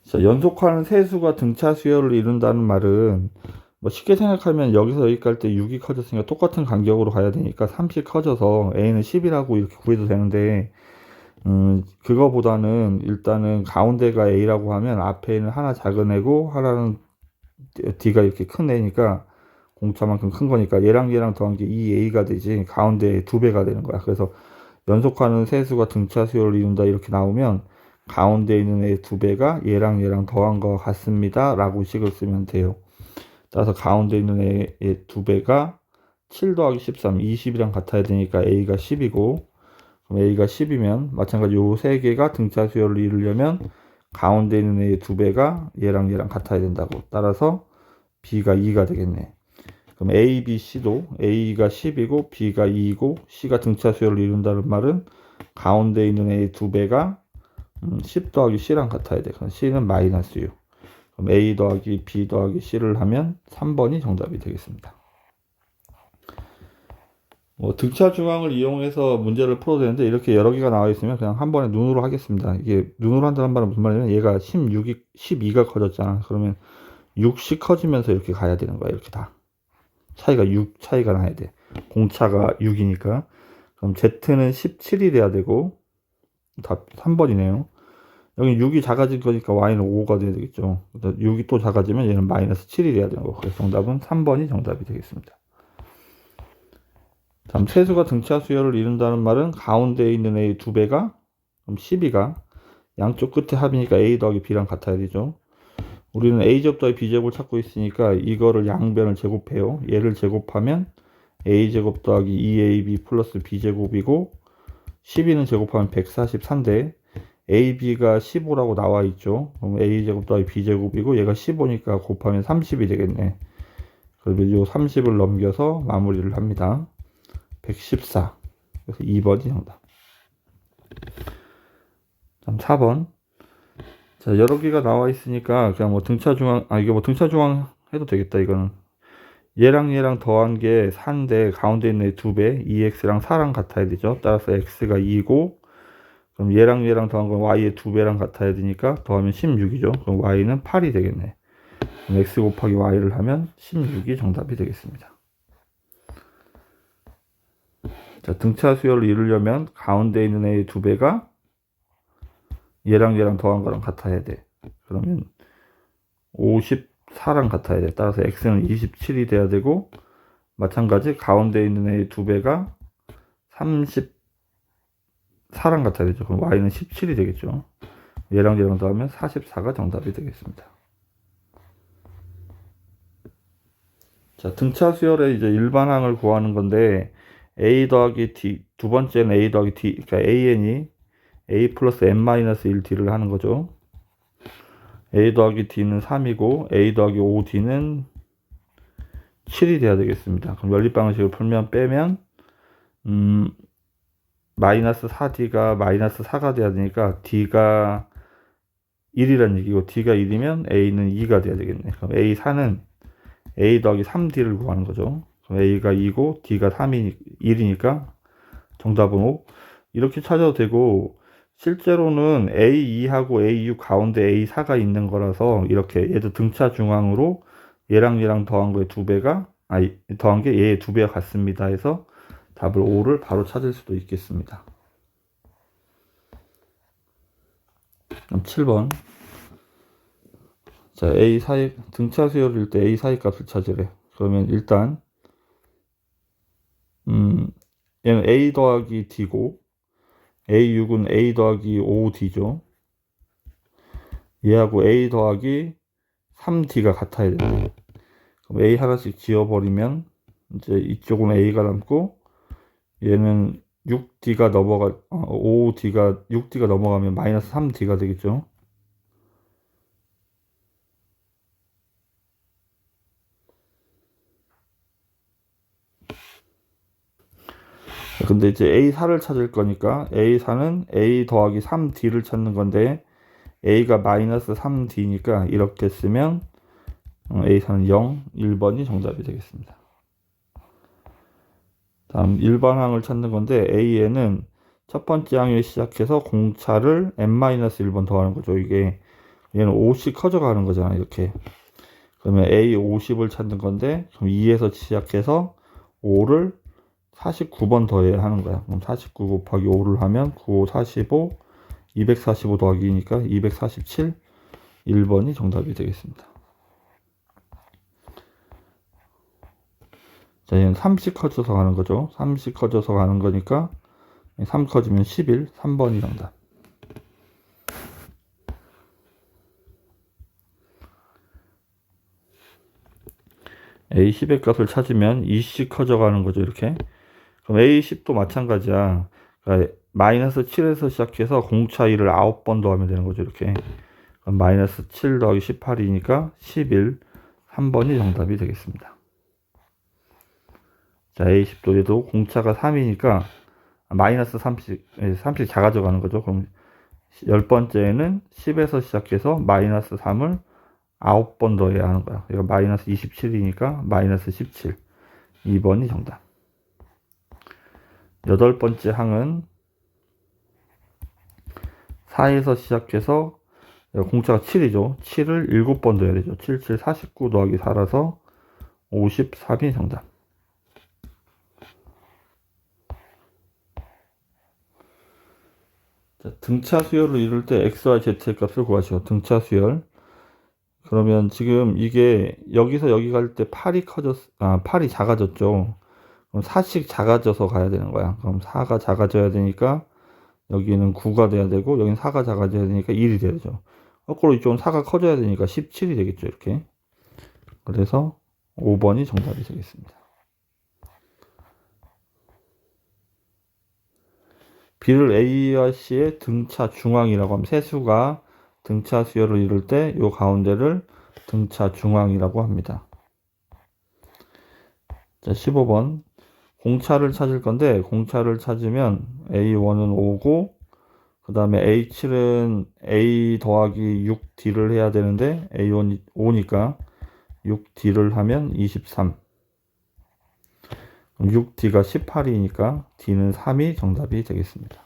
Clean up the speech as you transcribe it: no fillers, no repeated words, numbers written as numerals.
자, 연속하는 세수가 등차 수열을 이룬다는 말은 뭐 쉽게 생각하면 여기서 여기 갈 때 6이 커졌으니까 똑같은 간격으로 가야 되니까 30 커져서 a는 10이라고 이렇게 구해도 되는데 그거보다는 일단은 가운데가 a라고 하면 앞에는 하나 작은 애고 하나는 d가 이렇게 큰 애니까 공차만큼 큰 거니까 얘랑 더한 게 2a가 되지 가운데 2배가 되는 거야. 그래서 연속하는 세수가 등차 수열을 이룬다 이렇게 나오면 가운데 있는 애 2배가 얘랑 더한 거 같습니다 라고 식을 쓰면 돼요. 따라서 가운데 있는 애의 2배가 7 더하기 13 20이랑 같아야 되니까 a가 10이고, 그럼 a가 10이면 마찬가지 요 세 개가 등차 수열을 이루려면 가운데 있는 애의 2배가 얘랑 같아야 된다고. 따라서 b가 2가 되겠네. 그럼 A, B, C도 A가 10이고 B가 2이고 C가 등차 수열을 이룬다는 말은 가운데 있는 A의 2배가 10 더하기 C랑 같아야 돼. 그럼 C는 마이너스 6. 그럼 A 더하기 B 더하기 C를 하면 3번이 정답이 되겠습니다. 뭐 등차 중앙을 이용해서 문제를 풀어도 되는데 이렇게 여러 개가 나와 있으면 그냥 한 번에 눈으로 하겠습니다. 이게 눈으로 한다는 말은 무슨 말이냐면 얘가 12가 커졌잖아. 그러면 6씩 커지면서 이렇게 가야 되는 거야. 이렇게 다. 차이가 6 차이가 나야 돼. 공차가 6이니까. 그럼 Z는 17이 돼야 되고, 답 3번이네요. 여기 6이 작아진 거니까 Y는 5가 돼야 되겠죠. 6이 또 작아지면 얘는 마이너스 7이 돼야 되는 거고. 그래서 정답은 3번이 정답이 되겠습니다. 다음, 세수가 등차 수열을 이룬다는 말은 가운데에 있는 A의 2배가, 그럼 12가 양쪽 끝에 합이니까 A 더하기 B랑 같아야 되죠. 우리는 A제곱 더하기 B제곱을 찾고 있으니까 이거를 양변을 제곱해요. 얘를 제곱하면 A제곱 더하기 2AB 플러스 B제곱이고 12는 제곱하면 144인데 AB가 15라고 나와 있죠. 그럼 A제곱 더하기 B제곱이고 얘가 15니까 곱하면 30이 되겠네. 그러면 요 30을 넘겨서 마무리를 합니다. 114. 그래서 2번이 정답. 다음 4번. 자, 여러 개가 나와 있으니까 그냥 뭐 등차 중앙, 이게 뭐 등차 중앙 해도 되겠다, 이거는. 얘랑 더한 게 4인데 가운데 있는 2배 2x랑 4랑 같아야 되죠. 따라서 x가 2고, 그럼 얘랑 더한 건 y의 2배랑 같아야 되니까 더하면 16이죠. 그럼 y는 8이 되겠네. 그럼 x 곱하기 y를 하면 16이 정답이 되겠습니다. 자, 등차 수열을 이루려면 가운데 있는 애의 2배가 얘랑 더한 거랑 같아야 돼. 그러면 54랑 같아야 돼. 따라서 x는 27이 돼야 되고, 마찬가지 가운데 있는 애의 2배가 34랑 같아야 되죠. 그럼 y는 17이 되겠죠. 얘랑 더하면 44가 정답이 되겠습니다. 자, 등차 수열의 이제 일반항을 구하는 건데 a 더하기 d, 두 번째는 a 더하기 d, 그러니까 an이 a 플러스 n-1d를 하는 거죠. a 더하기 d는 3이고 a 더하기 5d는 7이 돼야 되겠습니다. 그럼 연립방식을 풀면 빼면 마이너스 4d가 마이너스 4가 돼야 되니까 d가 1이란 얘기고 d가 1이면 a는 2가 돼야 되겠네. 그럼 a4는 a 더하기 3d를 구하는 거죠. 그럼 a가 2고 d가 1이니까 정답은 5. 이렇게 찾아도 되고, 실제로는 A2하고 A6 가운데 A4가 있는 거라서 이렇게 얘도 등차 중앙으로 얘랑 더한 거의 2배가, 더한 게 얘의 2배가 같습니다 해서 답을 5를 바로 찾을 수도 있겠습니다. 그럼 7번. 자, A 사이, 등차 수열일 때 A 사이 값을 찾으래. 그러면 일단, 얘는 A 더하기 D고, A6은 A 더하기 5D죠. 얘하고 A 더하기 3D가 같아야 돼요. 그럼 A 하나씩 지워버리면, 이제 이쪽은 A가 남고, 얘는 6D가 6D가 넘어가면 마이너스 3D가 되겠죠. 근데 이제 A4를 찾을 거니까 A4는 A 더하기 3D를 찾는 건데 A가 마이너스 3D니까 이렇게 쓰면 A4는 0, 1번이 정답이 되겠습니다. 다음 1번 항을 찾는 건데 A에는 첫 번째 항에 시작해서 공차를 n-1번 더하는 거죠. 이게 얘는 5씩 커져가는 거잖아, 이렇게. 그러면 A 50을 찾는 건데, 그럼 2에서 시작해서 5를 49번 더해야 하는 거야. 그럼 49 곱하기 5를 하면 9, 5, 45, 245 더하기니까 247, 1번이 정답이 되겠습니다. 자, 얘는 3씩 커져서 가는 거죠. 3씩 커져서 가는 거니까 3 커지면 11, 3번이 정답. A10의 값을 찾으면 2씩 커져가는 거죠, 이렇게. 그럼 A10도 마찬가지야. 그러니까 마이너스 7에서 시작해서 공차 1을 9번 더하면 되는 거죠, 이렇게. 그럼 마이너스 7 더하기 18이니까 11, 3번이 정답이 되겠습니다. 자, A10도 얘도 공차가 3이니까 마이너스 30씩 작아져 가는 거죠. 그럼 10번째는 10에서 시작해서 마이너스 3을 9번 더해야 하는 거야. 이거 마이너스 27이니까 마이너스 17. 2번이 정답. 8번째 항은 4에서 시작해서 공차가 7이죠. 7을 7번 더해야 되죠. 7, 7, 49 더하기 4라서 53이 정답. 자, 등차 수열을 이룰 때 xy, z의 값을 구하시오. 등차 수열. 그러면 지금 이게 여기서 여기 갈 때 8이 작아졌죠. 그럼 4씩 작아져서 가야 되는 거야. 그럼 4가 작아져야 되니까 여기는 9가 돼야 되고 여기는 4가 작아져야 되니까 1이 되죠. 거꾸로 이쪽은 4가 커져야 되니까 17이 되겠죠, 이렇게. 그래서 5번이 정답이 되겠습니다. B를 A와 C의 등차 중앙이라고 하면 세수가 등차 수열을 이룰 때 이 가운데를 등차 중앙이라고 합니다. 자, 15번. 공차를 찾을 건데 공차를 찾으면 A1은 5고 그 다음에 A7은 A 더하기 6D를 해야 되는데 A1이 5니까 6D를 하면 23. 6D가 18이니까 D는 3이 정답이 되겠습니다.